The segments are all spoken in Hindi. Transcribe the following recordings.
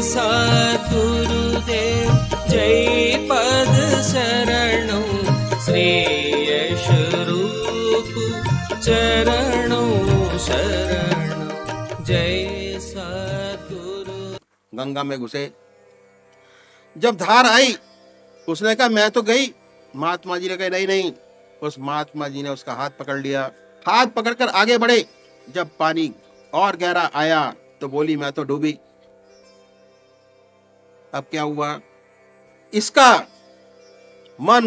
सद्गुरुदेव जय पद शरणों श्रेयस रूप चरणों शरणों जय सद्गुरु। गंगा में घुसे, जब धार आई उसने कहा मैं तो गई। महात्मा जी ने कहा नहीं नहीं। उस महात्मा जी ने उसका हाथ पकड़ लिया, हाथ पकड़कर आगे बढ़े। जब पानी और गहरा आया तो बोली मैं तो डूबी। अब क्या हुआ, इसका मन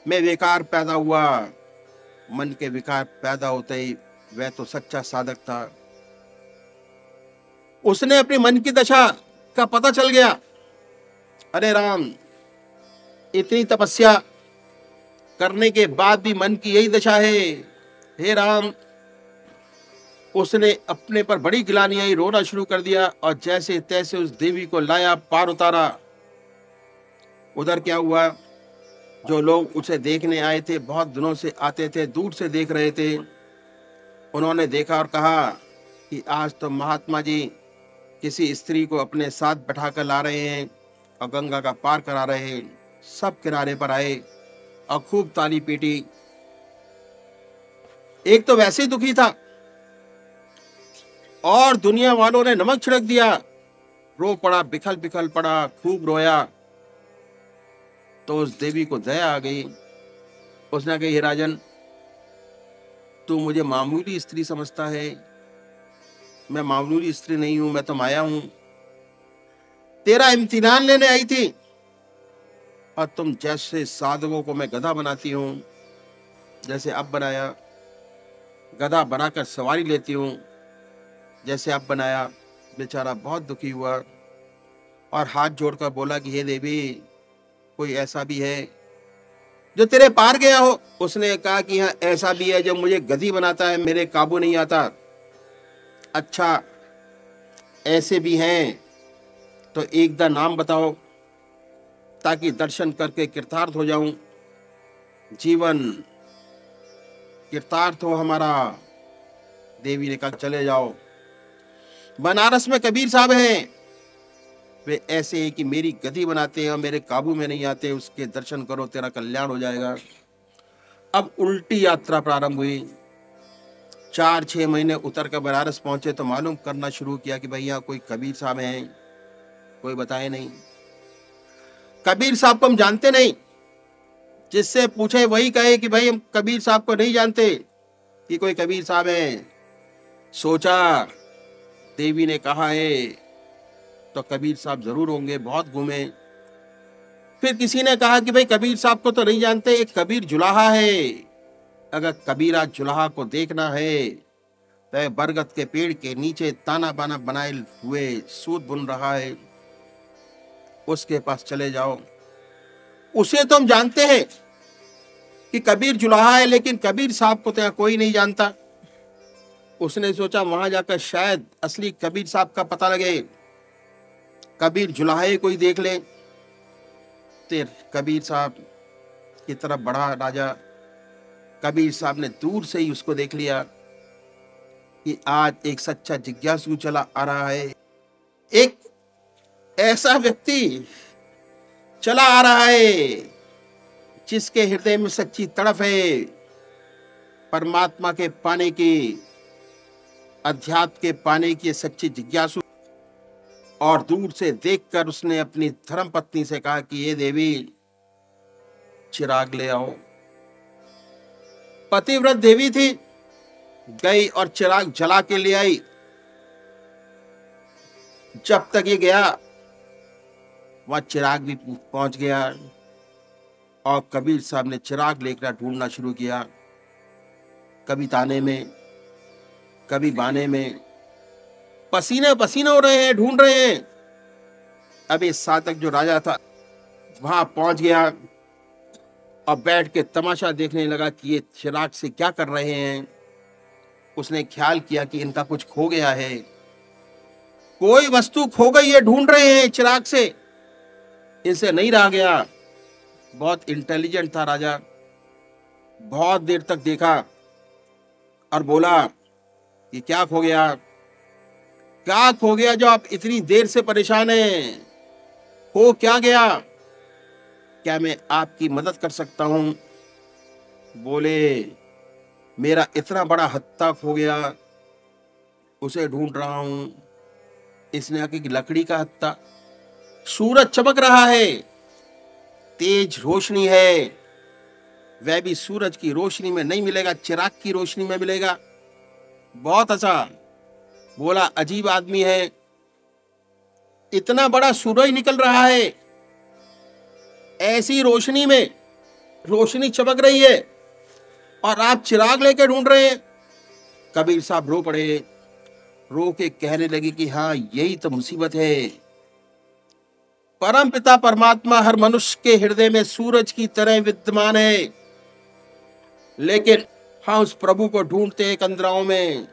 में विकार पैदा हुआ। मन के विकार पैदा होते ही वह तो सच्चा साधक था, उसने अपनी मन की दशा का पता चल गया। अरे राम, इतनी तपस्या करने के बाद भी मन की यही दशा है। हे राम, उसने अपने पर बड़ी गिलानी आई, रोना शुरू कर दिया और जैसे तैसे उस देवी को लाया, पार उतारा। उधर क्या हुआ, जो लोग उसे देखने आए थे, बहुत दिनों से आते थे, दूर से देख रहे थे, उन्होंने देखा और कहा कि आज तो महात्मा जी किसी स्त्री को अपने साथ बैठाकर ला रहे हैं और गंगा का पार करा रहे हैं। सब किनारे पर आए और खूब ताली पीटी। एक तो वैसे ही दुखी था और दुनिया वालों ने नमक छिड़क दिया, रो पड़ा, बिखल बिखल पड़ा, खूब रोया। तो उस देवी को दया आ गई। उसने कहा हे राजन, तू मुझे मामूली स्त्री समझता है, मैं मामूली स्त्री नहीं हूं, मैं तो माया हूं। तेरा इम्तिहान लेने आई थी और तुम जैसे साधुओं को मैं गधा बनाती हूं, जैसे अब बनाया, गधा बनाकर सवारी लेती हूं, जैसे अब बनाया। बेचारा बहुत दुखी हुआ और हाथ जोड़कर बोला कि हे देवी, कोई ऐसा भी है जो तेरे पार गया हो। उसने कहा कि हाँ, ऐसा भी है जो मुझे गधी बनाता है, मेरे काबू नहीं आता। अच्छा, ऐसे भी हैं तो एक दा नाम बताओ ताकि दर्शन करके कृतार्थ हो जाऊं, जीवन कृतार्थ हो हमारा। देवी ने कहा चले जाओ। बनारस में कबीर साहब हैं, वे ऐसे हैं कि मेरी गधी बनाते हैं और मेरे काबू में नहीं आते, उसके दर्शन करो, तेरा कल्याण हो जाएगा। अब उल्टी यात्रा प्रारंभ हुई। 4-6 महीने उतर कर बनारस पहुंचे तो मालूम करना शुरू किया कि भाई यहाँ कोई कबीर साहब हैं, कोई बताए नहीं। कबीर साहब को हम जानते नहीं, जिससे पूछे वही कहे कि भाई हम कबीर साहब को नहीं जानते कि कोई कबीर साहब हैं। सोचा देवी ने कहा है तो कबीर साहब जरूर होंगे, बहुत घूमे। फिर किसी ने कहा कि भाई कबीर साहब को तो नहीं जानते, एक कबीर जुलाहा है, अगर कबीरा जुलाहा को देखना है तो बरगद के पेड़ के नीचे ताना बाना बनाए हुए सूत बुन रहा है, उसके पास चले जाओ। उसे तो हम जानते हैं कि कबीर जुलाहा है, लेकिन कबीर साहब को तो यहाँ कोई नहीं जानता। उसने सोचा वहां जाकर शायद असली कबीर साहब का पता लगे, कबीर जुलाहे कोई देख ले। फिर कबीर साहब की तरफ बढ़ा राजा। कबीर साहब ने दूर से ही उसको देख लिया कि आज एक सच्चा जिज्ञासु चला आ रहा है, एक ऐसा व्यक्ति चला आ रहा है जिसके हृदय में सच्ची तड़प है परमात्मा के पाने की, अध्यात्म के पाने की सच्ची जिज्ञासु। और दूर से देखकर उसने अपनी धर्म पत्नी से कहा कि ये देवी, चिराग ले आओ। पतिव्रत देवी थी, गई और चिराग जला के ले आई। जब तक ये गया वह चिराग भी पहुंच गया और कबीर साहब ने चिराग लेकर ढूंढना शुरू किया, कभी ताने में, कभी बाने में, पसीने पसीने हो रहे हैं, ढूंढ रहे हैं। अब ये साधक जो राजा था वहां पहुंच गया और बैठ के तमाशा देखने लगा कि ये चिराग से क्या कर रहे हैं। उसने ख्याल किया कि इनका कुछ खो गया है, कोई वस्तु खो गई है, ढूंढ रहे हैं चिराग से, इनसे नहीं रहा गया। बहुत इंटेलिजेंट था राजा, बहुत देर तक देखा और बोला कि क्या खो गया। क्या खो गया जो आप इतनी देर से परेशान हैं? हो क्या गया? क्या मैं आपकी मदद कर सकता हूं? बोले, मेरा इतना बड़ा हत्था खो गया, उसे ढूंढ रहा हूं। इसने आके कि लकड़ी का हत्था, सूरज चमक रहा है, तेज रोशनी है, वह भी सूरज की रोशनी में नहीं मिलेगा, चिराग की रोशनी में मिलेगा। बहुत अच्छा। बोला, अजीब आदमी है, इतना बड़ा सूरज निकल रहा है, ऐसी रोशनी में, रोशनी चमक रही है और आप चिराग लेके ढूंढ रहे हैं। कबीर साहब रो पड़े, रो के कहने लगे कि हाँ, यही तो मुसीबत है। परम पिता परमात्मा हर मनुष्य के हृदय में सूरज की तरह विद्यमान है, लेकिन हाँ, उस प्रभु को ढूंढते हैं कंदराओं में,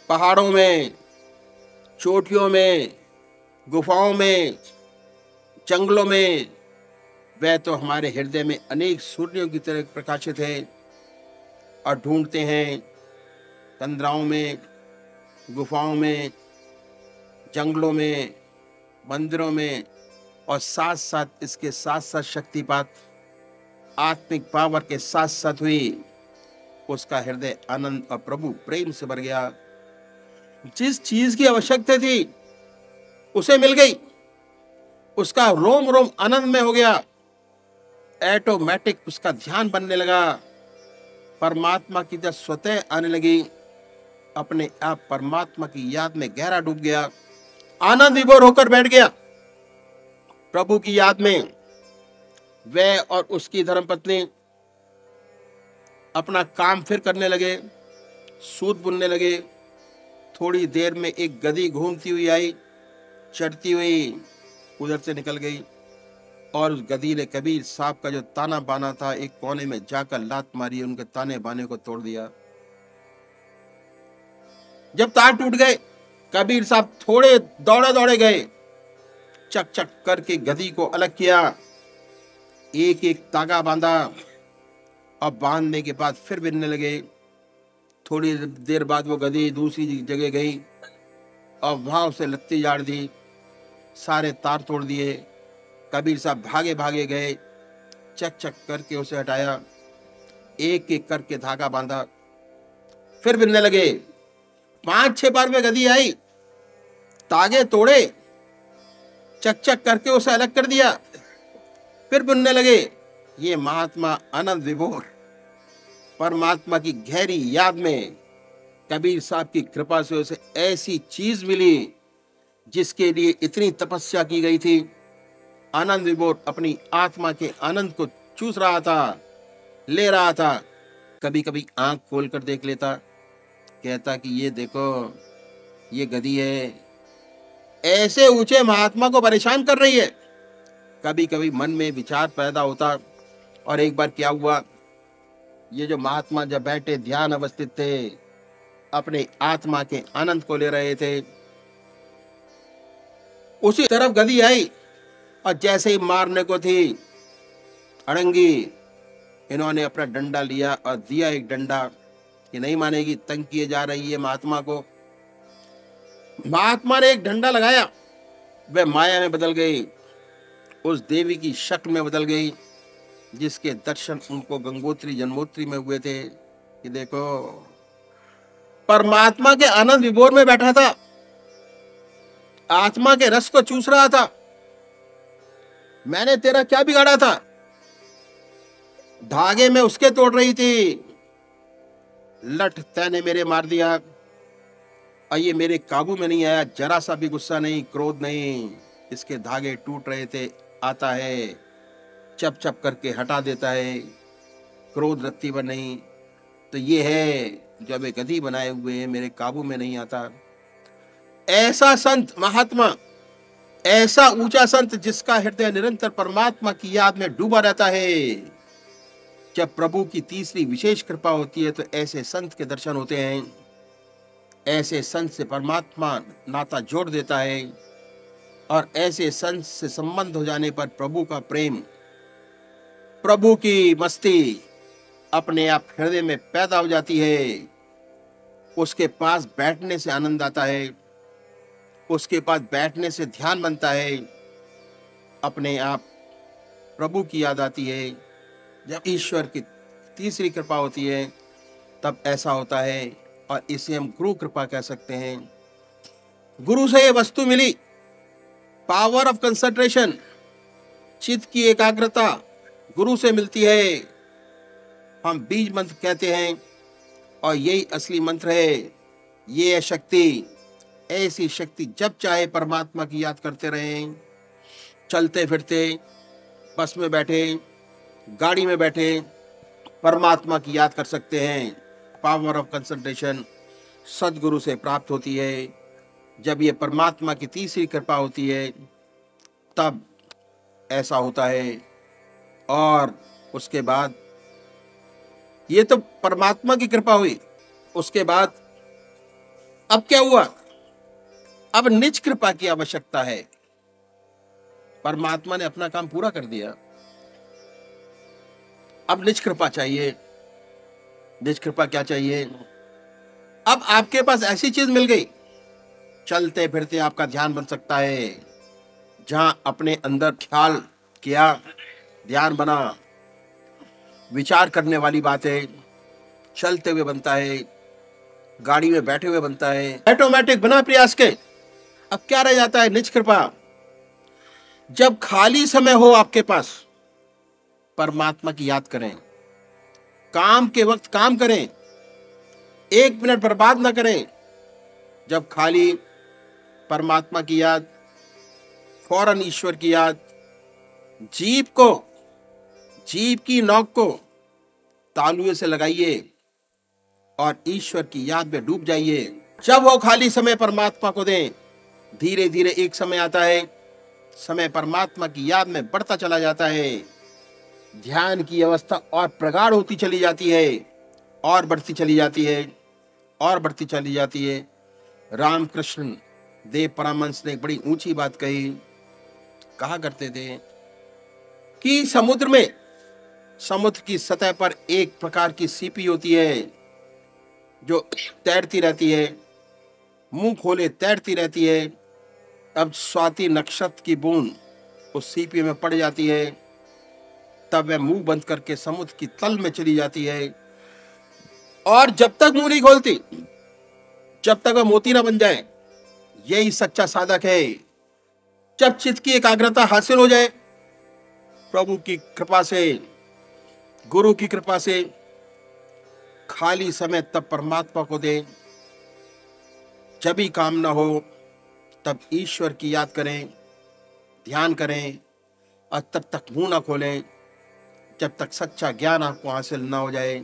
पहाड़ों में, चोटियों में, गुफाओं में, जंगलों में। वह तो हमारे हृदय में अनेक सूर्यों की तरह प्रकाशित है और ढूंढते हैं कंदराओं में, गुफाओं में, जंगलों में, मंदिरों में, और साथ साथ इसके साथ साथ शक्तिपात, आत्मिक पावर के साथ साथ हुई। उसका हृदय आनंद और प्रभु प्रेम से भर गया। जिस चीज की आवश्यकता थी उसे मिल गई, उसका रोम रोम आनंद में हो गया। ऑटोमेटिक उसका ध्यान बनने लगा, परमात्मा की तरफ स्वतः आने लगी, अपने आप परमात्मा की याद में गहरा डूब गया, आनंद विभोर होकर बैठ गया प्रभु की याद में। वह और उसकी धर्मपत्नी अपना काम फिर करने लगे, सूत बुनने लगे। थोड़ी देर में एक गधी घूमती हुई आई, चढ़ती हुई उधर से निकल गई और उस गधी ने कबीर साहब का जो ताना बाना था, एक कोने में जाकर लात मारी, उनके ताने बाने को तोड़ दिया। जब तार टूट गए, कबीर साहब थोड़े दौड़े दौड़े गए, चक चक करके गधी को अलग किया, एक एक तागा बांधा और बांधने के बाद फिर बिनने लगे। थोड़ी देर बाद वो गधी दूसरी जगह गई और वहां उसे लत्ती झाड़ दी, सारे तार तोड़ दिए। कबीर साहब भागे भागे गए, चक चक करके उसे हटाया, एक एक करके धागा बांधा, फिर बिनने लगे। 5-6 बार में गधी आई, तागे तोड़े, चक चक करके उसे अलग कर दिया, फिर बुनने लगे। ये महात्मा आनंद विभोर परमात्मा की गहरी याद में कबीर साहब की कृपा से उसे ऐसी चीज मिली जिसके लिए इतनी तपस्या की गई थी। आनंद विभोर अपनी आत्मा के आनंद को चूस रहा था, ले रहा था। कभी कभी आंख खोल कर देख लेता, कहता कि ये देखो, ये गधी है, ऐसे ऊंचे महात्मा को परेशान कर रही है। कभी कभी मन में विचार पैदा होता। और एक बार क्या हुआ, ये जो महात्मा जब बैठे ध्यान अवस्थित थे, अपने आत्मा के आनंद को ले रहे थे, उसी तरफ गधी आई और जैसे ही मारने को थी अड़ंगी, इन्होंने अपना डंडा लिया और दिया एक डंडा कि नहीं मानेगी, तंग किए जा रही है महात्मा को। महात्मा ने एक डंडा लगाया, वह माया में बदल गई, उस देवी की शक्ल में बदल गई जिसके दर्शन उनको गंगोत्री जन्मोत्री में हुए थे। कि देखो, परमात्मा के आनंद विभोर में बैठा था, आत्मा के रस को चूस रहा था। मैंने तेरा क्या बिगाड़ा था? धागे में उसके तोड़ रही थी, लठ तैने मेरे मार दिया और ये मेरे काबू में नहीं आया। जरा सा भी गुस्सा नहीं, क्रोध नहीं, इसके धागे टूट रहे थे। आता है, चप चप करके हटा देता है, क्रोध रत्ती पर नहीं। तो ये है जब एक गधी बनाए हुए हैं, मेरे काबू में नहीं आता। ऐसा संत महात्मा, ऐसा ऊंचा संत जिसका हृदय निरंतर परमात्मा की याद में डूबा रहता है। जब प्रभु की तीसरी विशेष कृपा होती है तो ऐसे संत के दर्शन होते हैं। ऐसे संत से परमात्मा नाता जोड़ देता है और ऐसे संत से संबंध हो जाने पर प्रभु का प्रेम, प्रभु की मस्ती अपने आप हृदय में पैदा हो जाती है। उसके पास बैठने से आनंद आता है, उसके बाद बैठने से ध्यान बनता है, अपने आप प्रभु की याद आती है। जब ईश्वर की तीसरी कृपा होती है तब ऐसा होता है, और इसे हम गुरु कृपा कह सकते हैं। गुरु से ये वस्तु मिली, पावर ऑफ कंसंट्रेशन, चित्त की एकाग्रता गुरु से मिलती है। हम बीज मंत्र कहते हैं और यही असली मंत्र है। ये है शक्ति, ऐसी शक्ति जब चाहे परमात्मा की याद करते रहें। चलते फिरते, बस में बैठे, गाड़ी में बैठे, परमात्मा की याद कर सकते हैं। पावर ऑफ कंसंट्रेशन सदगुरु से प्राप्त होती है। जब ये परमात्मा की तीसरी कृपा होती है तब ऐसा होता है। और उसके बाद ये तो परमात्मा की कृपा हुई, उसके बाद अब क्या हुआ? अब निज कृपा की आवश्यकता है। परमात्मा ने अपना काम पूरा कर दिया, अब निज कृपा चाहिए। निज कृपा क्या चाहिए? अब आपके पास ऐसी चीज मिल गई, चलते फिरते आपका ध्यान बन सकता है। जहां अपने अंदर ख्याल किया, ध्यान बना, विचार करने वाली बातें चलते हुए बनता है, गाड़ी में बैठे हुए बनता है, ऑटोमेटिक बिना प्रयास के। अब क्या रह जाता है? निज कृपा। जब खाली समय हो आपके पास, परमात्मा की याद करें। काम के वक्त काम करें, 1 मिनट बर्बाद ना करें। जब खाली, परमात्मा की याद, फौरन ईश्वर की याद। जीभ की नोक को तालुए से लगाइए और ईश्वर की याद में डूब जाइए। जब वो खाली समय परमात्मा को दें, धीरे धीरे एक समय आता है, समय परमात्मा की याद में बढ़ता चला जाता है। ध्यान की अवस्था और प्रगाढ़ होती चली जाती है, और बढ़ती चली जाती है, और बढ़ती चली जाती है। रामकृष्ण देव परमहंस ने एक बड़ी ऊंची बात कही। कहा करते थे कि समुद्र की सतह पर एक प्रकार की सीपी होती है जो तैरती रहती है, मुंह खोले तैरती रहती है। अब स्वाति नक्षत्र की बूंद उस सीपी में पड़ जाती है, तब वह मुंह बंद करके समुद्र की तल में चली जाती है। और जब तक मुंह नहीं खोलती, जब तक वह मोती ना बन जाए। यही सच्चा साधक है। जब चित्त की एकाग्रता हासिल हो जाए, प्रभु की कृपा से, गुरु की कृपा से, खाली समय तब परमात्मा को दें। जब भी काम ना हो तब ईश्वर की याद करें, ध्यान करें, और तब तक मुंह ना खोलें जब तक सच्चा ज्ञान आपको हासिल ना हो जाए।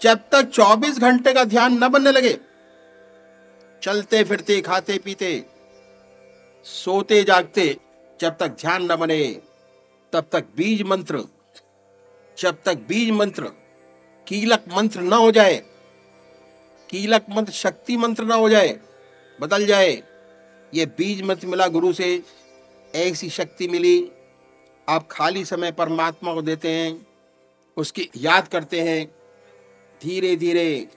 जब तक 24 घंटे का ध्यान न बनने लगे, चलते फिरते, खाते पीते, सोते जागते, जब तक ध्यान न बने तब तक बीज मंत्र, जब तक बीज मंत्र कीलक मंत्र ना हो जाए, कीलक मंत्र शक्ति मंत्र ना हो जाए, बदल जाए। ये बीज मंत्र मिला गुरु से, ऐसी शक्ति मिली। आप खाली समय परमात्मा को देते हैं, उसकी याद करते हैं, धीरे धीरे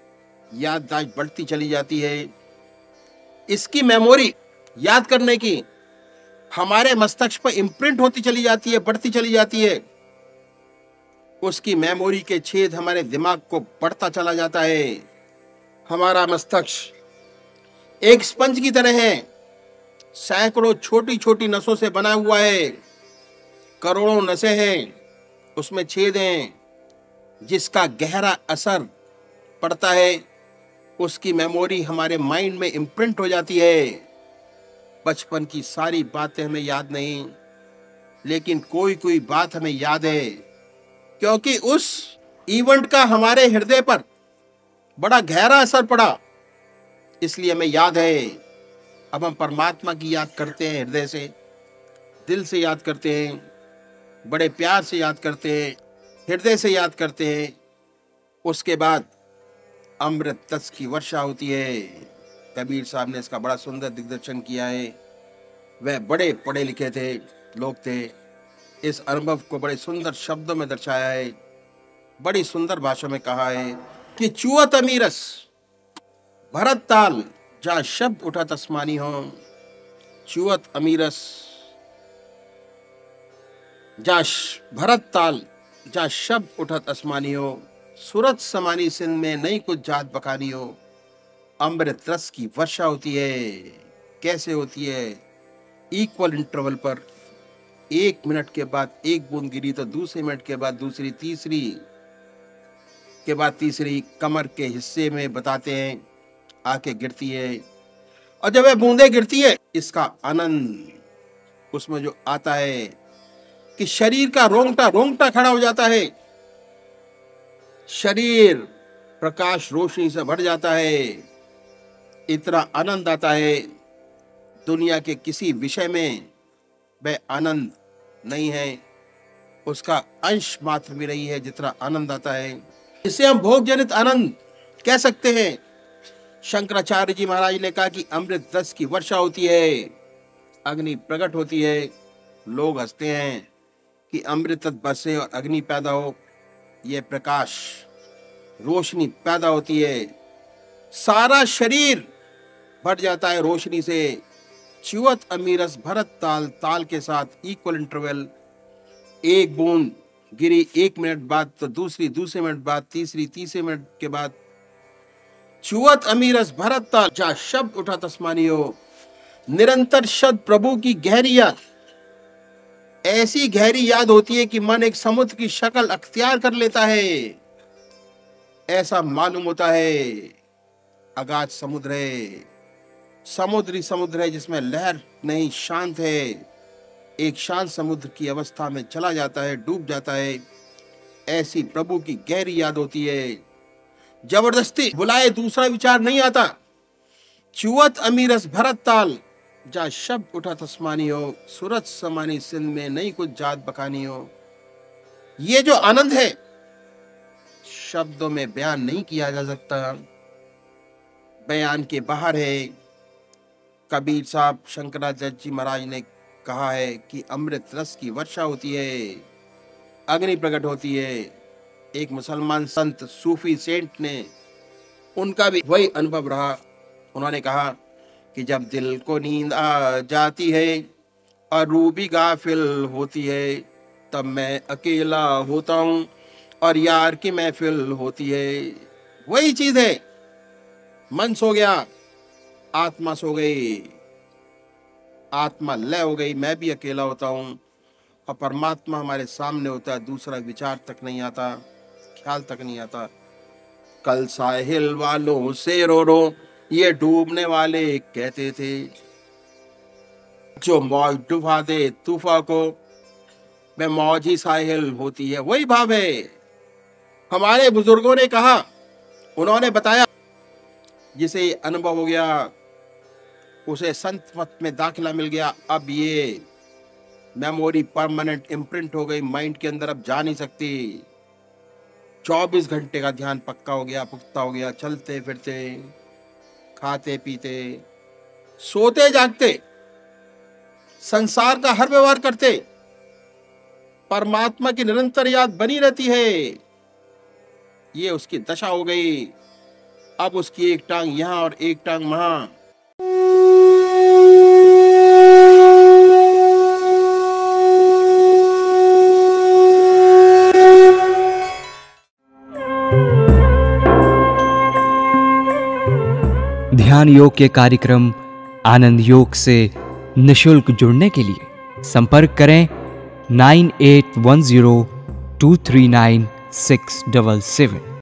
याददाश्त बढ़ती चली जाती है। इसकी मेमोरी याद करने की हमारे मस्तिष्क पर इम्प्रिंट होती चली जाती है, बढ़ती चली जाती है। उसकी मेमोरी के छेद हमारे दिमाग को बढ़ता चला जाता है। हमारा मस्तिष्क एक स्पंज की तरह है, सैकड़ों छोटी छोटी नसों से बना हुआ है। करोड़ों नसें हैं, उसमें छेद हैं, जिसका गहरा असर पड़ता है। उसकी मेमोरी हमारे माइंड में इम्प्रिंट हो जाती है। बचपन की सारी बातें हमें याद नहीं, लेकिन कोई कोई बात हमें याद है, क्योंकि उस इवेंट का हमारे हृदय पर बड़ा गहरा असर पड़ा, इसलिए हमें याद है। अब हम परमात्मा की याद करते हैं, हृदय से, दिल से याद करते हैं, बड़े प्यार से याद करते हैं, हृदय से याद करते हैं। उसके बाद अमृत रस की वर्षा होती है। कबीर साहब ने इसका बड़ा सुंदर दिग्दर्शन किया है। वह बड़े पढ़े लिखे थे, लोग थे। इस अनुभव को बड़े सुंदर शब्दों में दर्शाया है, बड़ी सुंदर भाषा में कहा है कि चुअत अमीरस भरत ताल, जहाँ शब्द उठा तस्मानी हो। चुअत अमीरस जा भरत ताल, जा शब्द उठत आसमानियो, सूरत समानी सिंध में नई कुछ जात बखानी हो। अमृत रस की वर्षा होती है। कैसे होती है? इक्वल इंटरवल पर, 1 मिनट के बाद एक बूंद गिरी तो दूसरे मिनट के बाद दूसरी, तीसरी के बाद तीसरी, कमर के हिस्से में बताते हैं आके गिरती है। और जब वह बूंदे गिरती है, इसका आनंद उसमें जो आता है कि शरीर का रोंगटा खड़ा हो जाता है, शरीर प्रकाश रोशनी से भर जाता है। इतना आनंद आता है, दुनिया के किसी विषय में वह आनंद नहीं है, उसका अंश मात्र भी नहीं है जितना आनंद आता है। इसे हम भोग जनित आनंद कह सकते हैं। शंकराचार्य जी महाराज ने कहा कि अमृत रस की वर्षा होती है, अग्नि प्रकट होती है। लोग हंसते हैं कि अमृत बरसे और अग्नि पैदा हो, यह प्रकाश रोशनी पैदा होती है, सारा शरीर भर जाता है रोशनी से। चुअत अमीरस भरत ताल, ताल के साथ इक्वल इंटरवल, एक बूंद गिरी 1 मिनट बाद तो दूसरी, दूसरे मिनट बाद तीसरी, तीसरे मिनट के बाद। चुअत अमीरस भरत ताल, जा शब्द उठा तस्मानी हो। निरंतर शब्द प्रभु की गहरी याद, ऐसी गहरी याद होती है कि मन एक समुद्र की शक्ल अख्तियार कर लेता है। ऐसा मालूम होता है अगाध समुद्र है, समुद्री समुद्र है जिसमें लहर नहीं, शांत है। एक शांत समुद्र की अवस्था में चला जाता है, डूब जाता है। ऐसी प्रभु की गहरी याद होती है। जबरदस्ती बुलाए दूसरा विचार नहीं आता। चुअत अमीरस भरत ताल, जा शब्द उठा तस्मानी हो। सूरत समानी सिंध में नई कुछ जात बखानी हो। ये जो आनंद है शब्दों में बयान नहीं किया जा सकता, बयान के बाहर है। कबीर साहब शंकराचार्य जी महाराज ने कहा है कि अमृत रस की वर्षा होती है, अग्नि प्रकट होती है। एक मुसलमान संत सूफी सेंट ने, उनका भी वही अनुभव रहा। उन्होंने कहा कि जब दिल को नींद आ जाती है और रूह भी गाफिल होती है, तब मैं अकेला होता हूँ और यार की महफिल होती है। वही चीज है, मन सो गया, आत्मा सो गई, आत्मा लय हो गई, मैं भी अकेला होता हूँ और परमात्मा हमारे सामने होता है। दूसरा विचार तक नहीं आता, ख्याल तक नहीं आता। कल साहिल वालों से रो रो ये डूबने वाले कहते थे, जो मौज डुबा दे तूफा को मैं मौज ही साहिल होती है। वही भाव है। हमारे बुजुर्गों ने कहा, उन्होंने बताया, जिसे अनुभव हो गया उसे संत मत में दाखिला मिल गया। अब ये मेमोरी परमानेंट इम्प्रिंट हो गई माइंड के अंदर, अब जा नहीं सकती। 24 घंटे का ध्यान पक्का हो गया, पुख्ता हो गया। चलते फिरते, खाते पीते, सोते जागते, संसार का हर व्यवहार करते, परमात्मा की निरंतर याद बनी रहती है। ये उसकी दशा हो गई। अब उसकी एक टांग यहां और एक टांग वहां। ध्यान योग के कार्यक्रम आनंद योग से निशुल्क जुड़ने के लिए संपर्क करें 9810239677।